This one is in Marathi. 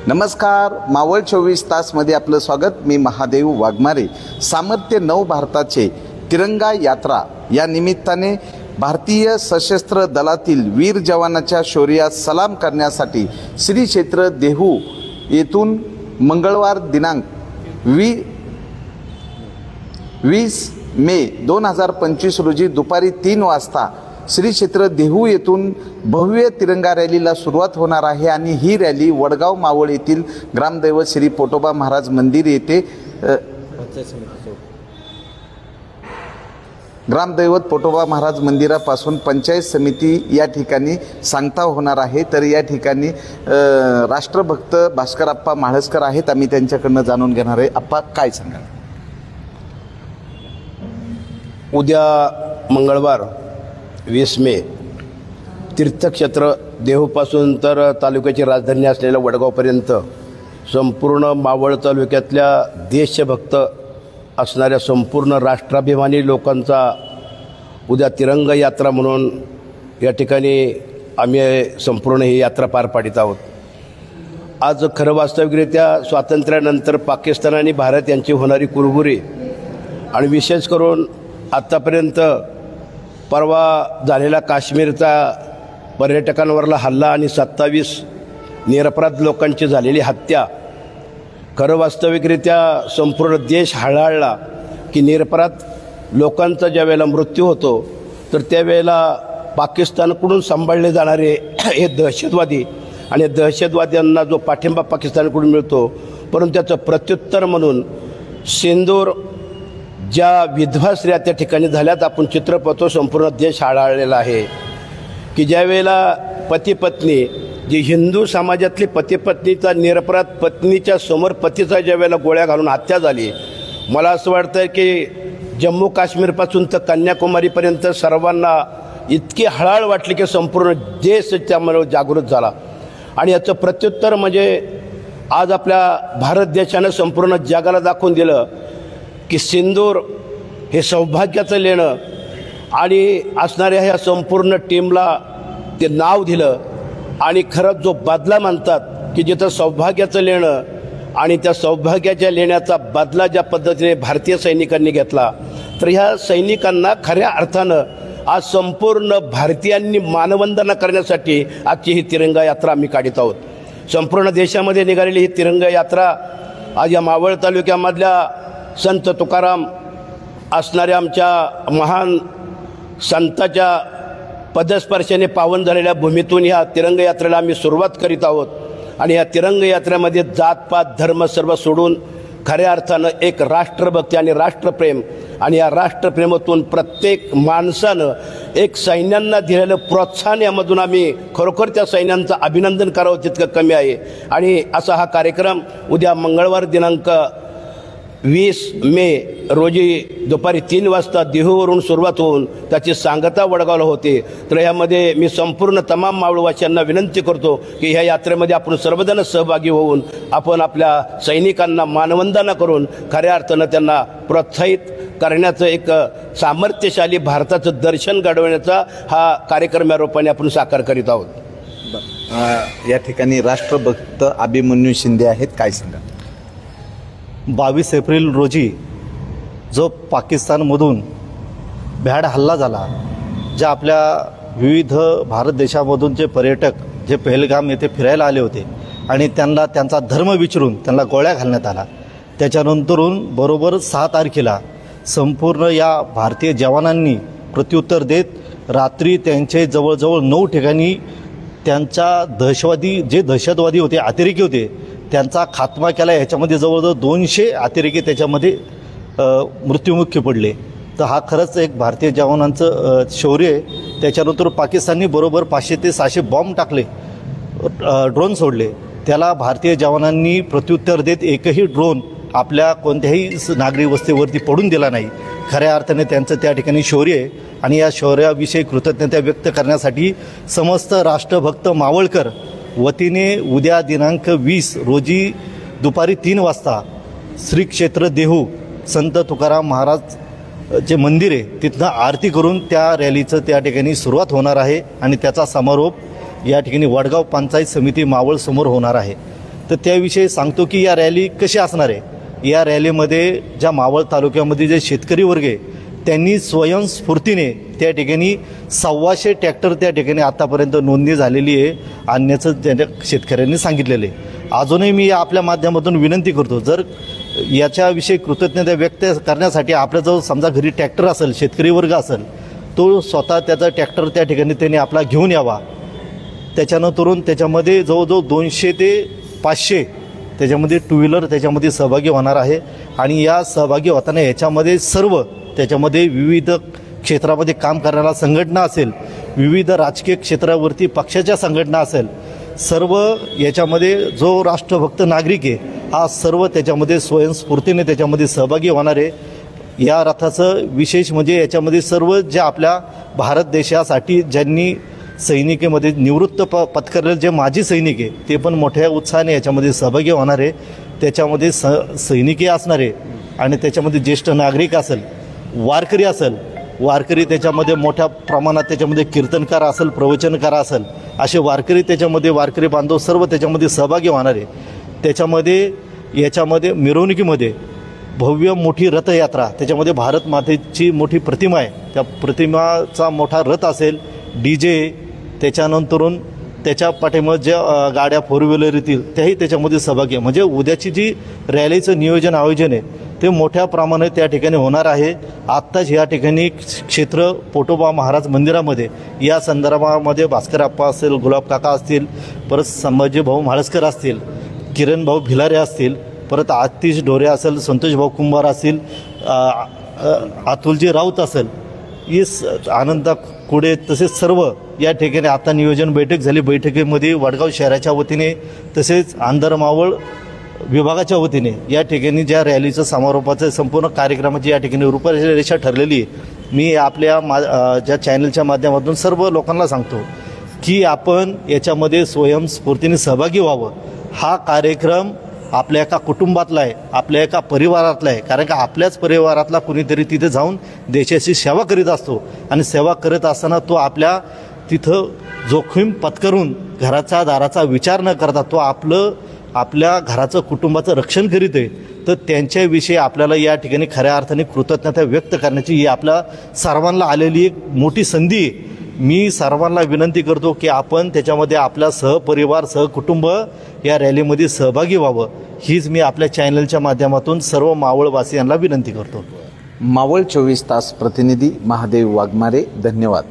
नमस्कार, मावळ 24 तासमध्ये आपलं स्वागत। मी महादेव वाघमारे। सामर्थ्य नव भारताचे तिरंगा यात्रा या निमित्ताने भारतीय सशस्त्र दलातील वीर जवानाच्या शौर्यास सलाम करण्यासाठी श्री क्षेत्र देहू येथून मंगळवार दिनांक 20 मे 2025 रोजी दुपारी 3 वाजता श्री क्षेत्र देहू येथून भव्य तिरंगा रॅलीला सुरुवात होणार आहे आणि ही रॅली वडगाव मावळ येथील ग्रामदैवत श्री पोटोबा महाराज मंदिर येथे ग्रामदैवत पोटोबा महाराज मंदिरापासून पंचायत समिती या ठिकाणी सांगता होणार आहे। तर या ठिकाणी राष्ट्रभक्त भास्करप्पा म्हाळसकर आहेत, आम्ही त्यांच्याकडून जाणून घेणार आहे। आप्पा, काय सांगाल? उद्या मंगळवार 20 मे तीर्थक्षेत्र देहूपासून तर तालुक्याची राजधानी असलेल्या वडगावपर्यंत संपूर्ण मावळ तालुक्यातल्या देशभक्त असणाऱ्या संपूर्ण राष्ट्राभिमानी लोकांचा उद्या तिरंगा यात्रा म्हणून या ठिकाणी आम्ही संपूर्ण ही यात्रा पार पाडित आहोत। आज खरं वास्तविकरित्या स्वातंत्र्यानंतर पाकिस्तान आणि भारत यांची होणारी कुरबुरी आणि विशेष करून आत्तापर्यंत परवा झालेला काश्मीरचा पर्यटकांवरला हल्ला आणि 27 निरपराध लोकांची झालेली हत्या, खरं वास्तविकरित्या संपूर्ण देश हळहळला की निरपराध लोकांचा ज्या वेळेला मृत्यू होतो तर त्यावेळेला पाकिस्तानकडून सांभाळले जाणारे हे दहशतवादी आणि दहशतवाद्यांना जो पाठिंबा पाकिस्तानकडून मिळतो, परंतु त्याचं प्रत्युत्तर म्हणून सिंदूर ज्या विधवा स्त्रिया त्या ठिकाणी झाल्यात आपण चित्र पाहतो। संपूर्ण देश हळहळलेला आहे की ज्या वेळेला पती पत्नी, जी हिंदू समाजातली पती पत्नीचा निरपराध पत्नीच्या समोर पतीचा ज्या वेळेला गोळ्या घालून हत्या झाली, मला असं वाटतं की जम्मू काश्मीरपासून तर कन्याकुमारीपर्यंत सर्वांना इतकी हळहळ वाटली की संपूर्ण देश त्यामुळे जागृत झाला। आणि याचं प्रत्युत्तर म्हणजे आज आपल्या भारत देशानं संपूर्ण जगाला दाखवून दिलं की सिंदूर हे सौभाग्याचं लेणं आणि असणाऱ्या ह्या संपूर्ण टीमला ते नाव दिलं। आणि खरंच जो बदला म्हणतात की जिथं सौभाग्याचं लेणं आणि त्या सौभाग्याच्या लेण्याचा बदला ज्या पद्धतीने भारतीय सैनिकांनी घेतला, तर ह्या सैनिकांना खऱ्या अर्थानं आज संपूर्ण भारतीयांनी मानवंदना करण्यासाठी आजची ही तिरंगा यात्रा आम्ही काढत आहोत। संपूर्ण देशामध्ये निघालेली ही तिरंगा यात्रा आज या मावळ तालुक्यामधल्या संत तुकाराम असणाऱ्या आमच्या महान संताच्या पदस्पर्शाने पावन झालेल्या भूमीतून ह्या तिरंगा यात्रेला आम्ही सुरुवात करीत आहोत। आणि या तिरंगा यात्रेमध्ये जातपात धर्म सर्व सोडून खऱ्या अर्थानं एक राष्ट्रभक्ती आणि राष्ट्रप्रेम आणि या राष्ट्रप्रेमातून प्रत्येक माणसानं एक सैन्यांना दिलेलं प्रोत्साहन यामधून आम्ही खरोखर त्या सैन्यांचं अभिनंदन करावं तितकं कमी आहे। आणि असा हा कार्यक्रम उद्या मंगळवार दिनांक 20 मे रोजी दुपारी 3 वाजता देहूवरून सुरुवात होऊन त्याची सांगता वडगावला होते। तर ह्यामध्ये मी संपूर्ण तमाम मावळवासियांना विनंती करतो की ह्या यात्रेमध्ये आपण सर्वजण सहभागी होऊन आपण आपल्या सैनिकांना मानवंदना करून खऱ्या अर्थानं त्यांना प्रोत्साहित करण्याचं एक सामर्थ्यशाली भारताचं दर्शन घडवण्याचा हा कार्यक्रम या रूपाने आपण साकार करीत आहोत। या ठिकाणी राष्ट्रभक्त अभिमन्यू शिंदे आहेत, काय सांगा? 22 एप्रिल रोजी जो पाकिस्तानमधून भ्याड हल्ला झाला, ज्या आपल्या विविध भारत देशामधून जे पर्यटक जे पहलगाम येथे फिरायला आले होते आणि त्यांना त्यांचा धर्म विचारून त्यांना गोळ्या घालण्यात आला, त्याच्यानंतरून बरोबर 6 तारखेला संपूर्ण या भारतीय जवानांनी प्रत्युत्तर देत रात्री त्यांचे जवळजवळ 9 ठिकाणी त्यांच्या दहशतवादी होते, अतिरेकी होते, त्यांचा खात्मा केला। ह्याच्यामध्ये जवळजवळ 200 अतिरेकी त्याच्यामध्ये मृत्युमुखी पडले। तर हा खरंच एक भारतीय जवानांचं शौर्य आहे। त्याच्यानंतर पाकिस्ताननी बरोबर 500 ते 600 बॉम्ब टाकले, ड्रोन सोडले, त्याला भारतीय जवानांनी प्रत्युत्तर देत एकही ड्रोन आपल्या कोणत्याही नागरी वस्तीवरती पडून दिला नाही। खऱ्या अर्थाने त्यांचं त्या ठिकाणी शौर्य आहे आणि या शौर्याविषयी कृतज्ञता व्यक्त करण्यासाठी समस्त राष्ट्रभक्त मावळकर वतीने उद्या दिनांक 20 रोजी दुपारी 3 वाजता श्री क्षेत्र देहू संत तुकाराम महाराज जे मंदिर आहे तिथनं आरती करून त्या रॅलीचं त्या ठिकाणी सुरुवात होणार आहे आणि त्याचा समारोप या ठिकाणी वडगाव पंचायत समिती मावळ समोर होणार आहे। तर त्याविषयी सांगतो की या रॅली कशी असणार आहे. या रॅलीमध्ये ज्या मावळ तालुक्यामध्ये जे शेतकरी वर्ग आहे त्यांनी स्वयंस्फूर्तीने त्या ठिकाणी 125 ट्रॅक्टर त्या ठिकाणी आतापर्यंत नोंदणी झालेली आहे आणण्याचं त्या शेतकऱ्यांनी सांगितलेलं आहे. अजूनही मी आपल्या माध्यमातून विनंती करतो, जर याच्याविषयी कृतज्ञता व्यक्त करण्यासाठी आपल्याजवळ समजा घरी ट्रॅक्टर असेल, शेतकरी वर्ग असेल, तो स्वतः त्याचा ट्रॅक्टर त्या ठिकाणी त्यांनी आपला घेऊन यावा. त्याच्यानंतरून त्याच्यामध्ये जवळजवळ 200 ते 500 त्याच्यामध्ये टू व्हीलर त्याच्यामध्ये सहभागी होणार आहे. आणि या सहभागी होताना याच्यामध्ये सर्व त्याच्यामध्ये विविध क्षेत्रामध्ये काम करणारा संघटना असेल, विविध राजकीय क्षेत्रावरती पक्षाच्या संघटना असेल, सर्व याच्यामध्ये जो राष्ट्रभक्त नागरिक आहे हा सर्व त्याच्यामध्ये स्वयंस्फूर्तीने त्याच्यामध्ये सहभागी होणार आहे. या रथाचं विशेष म्हणजे याच्यामध्ये सर्व जे आपल्या भारत देशासाठी ज्यांनी सैनिकीमध्ये निवृत्त पत्करलेले जे माजी सैनिक आहे ते पण मोठ्या उत्साहाने याच्यामध्ये सहभागी होणार आहे. त्याच्यामध्ये सैनिकी असणार आहे आणि त्याच्यामध्ये ज्येष्ठ नागरिक असेल, वारकरी असेल, वारकरी त्याच्यामध्ये मोठ्या प्रमाणात त्याच्यामध्ये कीर्तनकार असेल, प्रवचनकार असेल, असे वारकरी त्याच्यामध्ये वारकरी बांधव सर्व त्याच्यामध्ये सहभागी होणार आहे. त्याच्यामध्ये याच्यामध्ये मिरवणुकीमध्ये भव्य मोठी रथयात्रा, त्याच्यामध्ये भारत मातेची मोठी प्रतिमा आहे, त्या प्रतिमाचा मोठा रथ असेल, DJ, त्याच्यानंतरून त्याच्या पाठीमागे ज्या गाड्या 4 व्हीलर येतील त्याही त्याच्यामध्ये सहभागी आहे. म्हणजे उद्याची जी रॅलीचं नियोजन आयोजन आहे ते मोठ्या प्रमाणात त्या ठिकाणी होणार आहे. आत्ताच या ठिकाणी क्षेत्र पोटोबा महाराज मंदिरामध्ये या संदर्भामध्ये भास्करप्पा असेल, गुलाब काका असतील, परत संभाजी भाऊ म्हाळसकर असतील, किरण भाऊ भिलारे असतील, परत आतिश ढोरे असेल, संतोष भाऊ कुंभार असतील, अतुलजी राऊत असेल, आनंद कुडे, तसेच सर्व या ठिकाणी आता नियोजन बैठक झाली. बैठकीमध्ये वडगाव शहराच्या वतीने तसेच आंधरमावळ विभागाच्या वतीने या ठिकाणी ज्या रॅलीचं समारोपाचं संपूर्ण कार्यक्रमाची या ठिकाणी रूपरेषा ठरलेली आहे. मी आपल्या ज्या चॅनलच्या माध्यमातून सर्व लोकांना सांगतो की आपण याच्यामध्ये स्वयंस्फूर्तीने सहभागी व्हावं. हा कार्यक्रम आपल्या एका कुटुंबातला आहे, आपल्या एका परिवारातला आहे. कारण का आपल्याच परिवारातला कुणीतरी तिथे जाऊन देशाची सेवा करीत असतो आणि सेवा करत असताना तो आपल्या तिथं जोखीम पत्करून घराच्या दाराचा विचार न करता तो आपल्या घराचं कुटुंबाचं रक्षण करीत आहे. तर त्यांच्याविषयी आपल्याला या ठिकाणी खऱ्या अर्थाने कृतज्ञता व्यक्त करण्याची ही आपल्या सर्वांना आलेली एक मोठी संधी आहे. मी सर्वांना विनंती करतो की आपण त्याच्यामध्ये आपला सहपरिवार सहकुटुंब या रॅलीमध्ये सहभागी व्हावं, हीच मी आपल्या चॅनलच्या माध्यमातून सर्व मावळवासियांना विनंती करतो. मावळ 24 तास प्रतिनिधी महादेव वाघमारे, धन्यवाद.